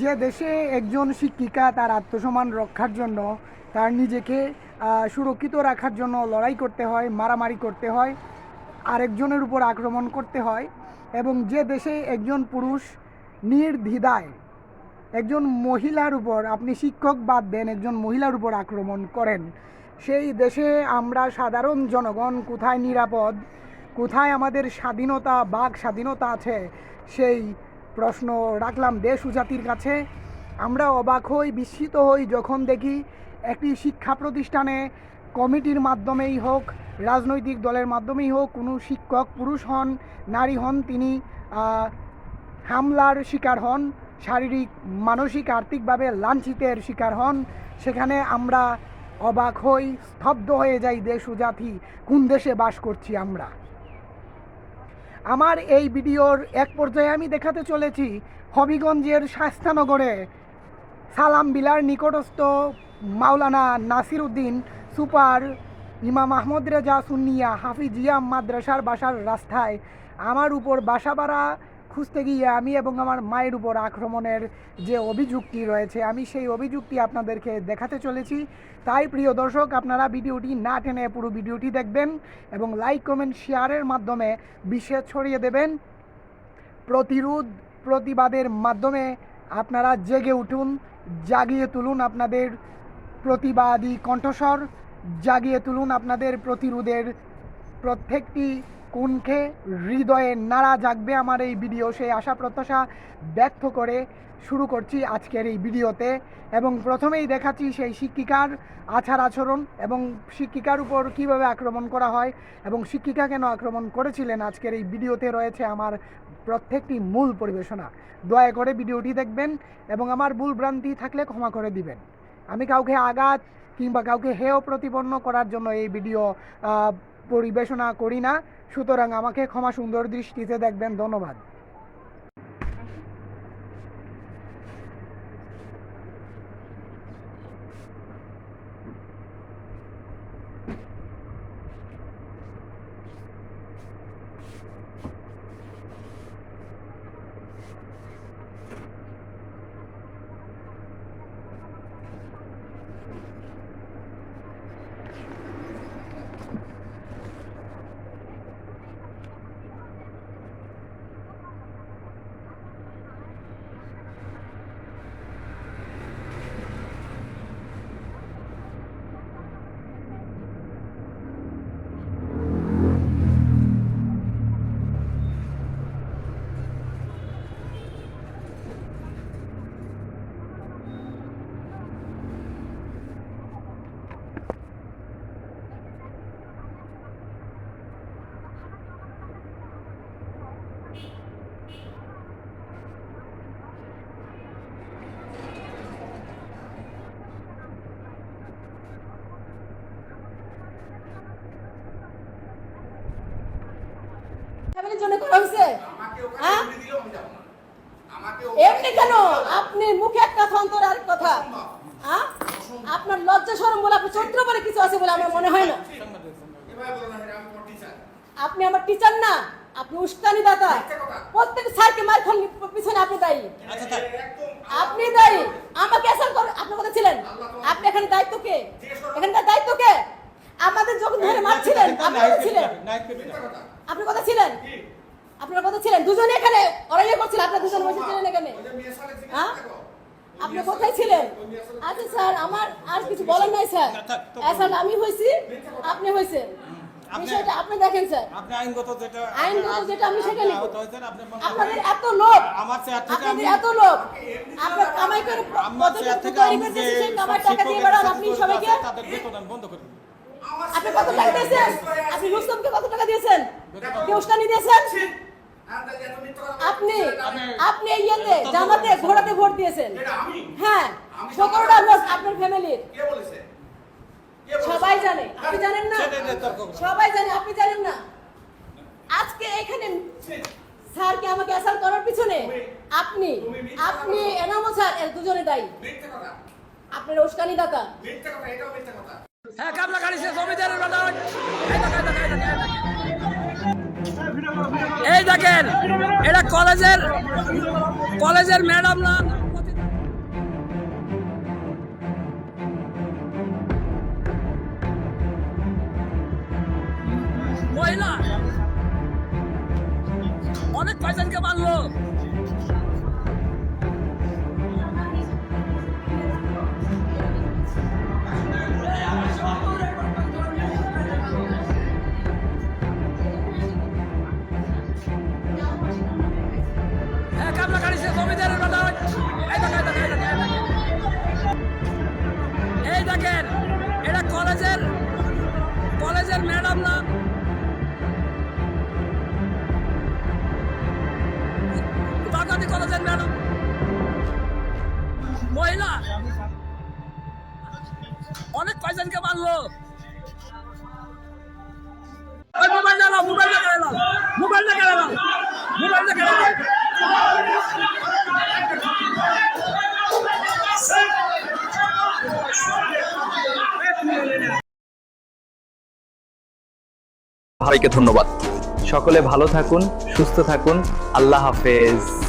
যে দেশে একজন শিক্ষিকা তার আত্মসম্মান রক্ষার জন্য তার নিজেকে সুরক্ষিত রাখার জন্য লড়াই করতে হয়, মারামারি করতে হয়, আরেকজনের উপর আক্রমণ করতে হয়, এবং যে দেশে একজন পুরুষ নির্দ্বিধায় একজন মহিলার উপর, আপনি শিক্ষক বাদ দেন, একজন মহিলার উপর আক্রমণ করেন, সেই দেশে আমরা সাধারণ জনগণ কোথায় নিরাপদ, কোথায় আমাদের স্বাধীনতা, বাক স্বাধীনতা আছে, সেই প্রশ্ন রাখলাম দেশ ও জাতির কাছে। আমরা অবাক হই, বিস্মিত হই যখন দেখি একটি শিক্ষা প্রতিষ্ঠানে কমিটির মাধ্যমেই হোক, রাজনৈতিক দলের মাধ্যমেই হোক, কোনো শিক্ষক পুরুষ হন, নারী হন, তিনি হামলার শিকার হন, শারীরিক, মানসিক, আর্থিকভাবে লাঞ্ছিতের শিকার হন। সেখানে আমরা অবাক হই, স্তব্ধ হয়ে যাই, দেশ ও জাতি, কোন দেশে বাস করছি আমরা। আমার এই ভিডিওর এক পর্যায়ে আমি দেখাতে চলেছি হবিগঞ্জের শাস্তানগরে সালাম বিলার নিকটস্থ মাওলানা নাসির উদ্দিন সুপার ইমাম আহমদ রেজা সুন্নিয়া হাফিজিয়া মাদ্রাসার বাসার রাস্তায় আমার উপর বাসা ভাড়া খুঁজতে গিয়ে আমি এবং আমার মায়ের উপর আক্রমণের যে অভিযোগটি রয়েছে, আমি সেই অভিযোগটি আপনাদেরকে দেখাতে চলেছি। তাই প্রিয় দর্শক, আপনারা ভিডিওটি না টেনে পুরো ভিডিওটি দেখবেন এবং লাইক, কমেন্ট, শেয়ারের মাধ্যমে বিশ্বে ছড়িয়ে দেবেন। প্রতিরোধ, প্রতিবাদের মাধ্যমে আপনারা জেগে উঠুন, জাগিয়ে তুলুন আপনাদের প্রতিবাদী কণ্ঠস্বর, জাগিয়ে তুলুন আপনাদের প্রতিরোধের প্রত্যেকটি কোণকে, হৃদয়ে নাড়া জাগবে আমার এই ভিডিও, সেই আশা প্রত্যাশা ব্যক্ত করে শুরু করছি আজকের এই ভিডিওতে। এবং প্রথমেই দেখাচ্ছি সেই শিক্ষিকার আচার আচরণ এবং শিক্ষিকার উপর কীভাবে আক্রমণ করা হয় এবং শিক্ষিকা কেন আক্রমণ করেছিলেন। আজকের এই ভিডিওতে রয়েছে আমার প্রত্যেকটি মূল পরিবেশনা। দয়া করে ভিডিওটি দেখবেন এবং আমার ভুল ভ্রান্তি থাকলে ক্ষমা করে দিবেন। আমি কাউকে আঘাত কিংবা কাউকে হেয় প্রতিপন্ন করার জন্য এই ভিডিও পরিবেশনা করি না, সুতরাং আমাকে ক্ষমা সুন্দর দৃষ্টিতে দেখবেন। ধন্যবাদ। ফ্যামিলির জন্য করা হয়েছে। হ্যাঁ, এমনি কেন আপনি মুখে একটা অন্তর আর কথা, হ্যাঁ, আপনার লজ্জা শরম বলে, আপনার চরিত্র বলে কিছু আছে বলে আমার মনে হয় না। আপনি আমার টিচার না, আপনি উস্কানি দাতা। প্রত্যেক স্যারকে মার খান পিছনে আপনি দায়ী, আপনি দায়ী। আমাকে অ্যাসাল্ট করে আপনি কথা ছিলেন, আপনি এখানে দায়িত্ব কে? এখানকার দায়িত্ব কে? আমাদের যখন ধরে মারছিলেন আপনি কথা ছিলেন, আপনি কথা ছিলেন, আপনার কথা ছিলেন, দুজনে এখানে অরাইয়া করছিল, আপনারা দুজন বসেছিলেন এখানে। হ্যাঁ, আপনি কোথায় ছিলেন? আচ্ছা স্যার, আমার আর কিছু বলার নাই স্যার। স্যার আমি হইছি, আপনি হইছেন, বিষয়টা আপনি দেখেন স্যার। আপনি আইনগত যেটা আমি সেটা নিব। আপনাদের এত লোভ, আপনাদের এত লোভ, আপনার কামাই করে কতটুকু তৈরি করতেছে, সেই কামাই টাকা দিয়ে বেড়ান আপনি সবাইকে। তাদের বেতন বন্ধ করে দিন। আপনি কত টাকা দিয়েছেন? আপনি রুস্তমকে কত টাকা দিয়েছেন? কেউ উস্কানি দিয়েছেন? আপনি এই ইয়েতে জামাতে ঘোড়াতে ভোট দিয়েছেন। হ্যাঁ, 17টা লোক আপনার ফ্যামিলির, সবাই জানে, আপনি জানেন না? সবাই জানে, আপনি জানেন না? আজকে এখানে স্যারকে আমাকে অ্যাসাল্ট করার পিছনে আপনি এনামো স্যার এর দুজনে দায়ী। আপনার উস্কানি দাতা। হ্যাঁ, কাবলা গাড়ি সে জমিদারের বেলা এই দেখেন, এটা কলেজের ম্যাডাম না। তাই না? অনেক কয়জনকে মারলো। ওই মোবাইলটা নাও, মোবাইলটা কেড়ে নাও, মোবাইলটা কেড়ে নাও, মোবাইলটা কেড়ে নাও। ভাইকে ধন্যবাদ। সকলে ভালো থাকুন, সুস্থ থাকুন। আল্লাহ হাফেজ।